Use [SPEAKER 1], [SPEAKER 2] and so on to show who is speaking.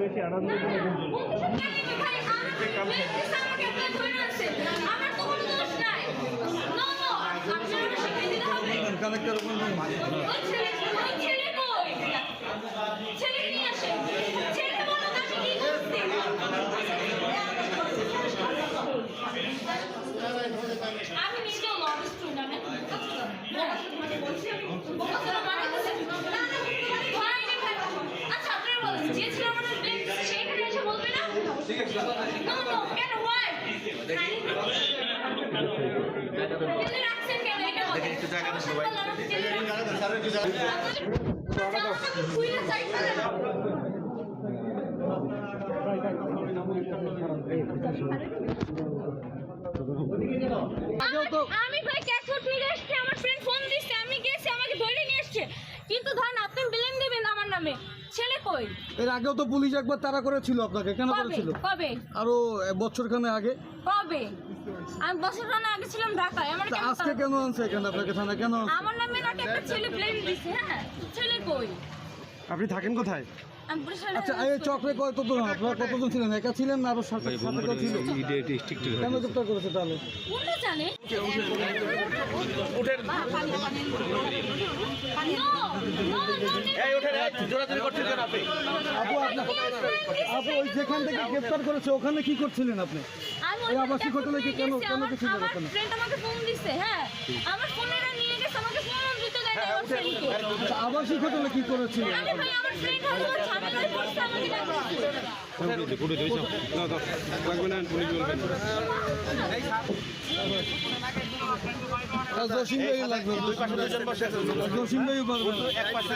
[SPEAKER 1] বেশি আনন্দ
[SPEAKER 2] আমি নিজেও লব স্টুডেন্ট আচ্ছা আপনারা বলেন যে ছিল আমাদের সেইখানে এসে বলবে না কেন ওয়াই রাখছেন কেন এটা একটু জায়গা দেন সবাই আমি ভাই ক্যাশফুট ফিরে এসেছি আমার ফ্রেন্ড ফোন দিচ্ছে আমি গেছি আমাকে ধরে নিয়ে এসছে কিন্তু ধরেন আপনি ব্লেম দিবেন আমার নামে ছেলে কই
[SPEAKER 3] এর আগেও তো পুলিশ একবার তাড়া করেছিল আপনাকে কেন করেছিল
[SPEAKER 2] কবে
[SPEAKER 3] আরো বছরখানে আগে
[SPEAKER 2] কবে আমি বছরখানে আগে ছিলাম ঢাকায় আমার কেন
[SPEAKER 3] আজকে কেন আনছে এখানে আপনাকে থানা কেন
[SPEAKER 2] আমার নামে নাকি একটা ছেলে ব্লেম দিছে হ্যাঁ ছেলে কই
[SPEAKER 1] আপনি থাকেন কোথায়
[SPEAKER 2] আমি বরিশালে
[SPEAKER 3] আচ্ছা এই চক্রে কতজন আপনারা কতজন ছিলেন একা ছিলেন না আরো সাথে কেউ ছিল কেন গ্রেপ্তার করেছে তাহলে
[SPEAKER 2] কোন জানে
[SPEAKER 1] উঠেন
[SPEAKER 3] আপু ওই যেখান থেকে গ্রেপ্তার করেছে ওখানে কি করছিলেন আপনি এই আবাসিক হোটেলে কি কেন কি ছিলেন
[SPEAKER 2] আমার
[SPEAKER 3] ওখানে
[SPEAKER 2] ফ্রেন্ড আমাকে ফোন দিছে হ্যাঁ আমার ফোনেরা নিয়ে গেছে আমাকে ফোন দিতে দেয় না আমার ফ্রেন্ডকে
[SPEAKER 3] আচ্ছা, আবাসিক হোটেলে কি করেছিলেন
[SPEAKER 2] আরে ভাই আমার ফ্রেন্ড হলো ঝামেলায় পড়ছে আমাকে
[SPEAKER 3] জসিম ভাই লাগবে জসিম ভাই পারবেন
[SPEAKER 1] এক পাশে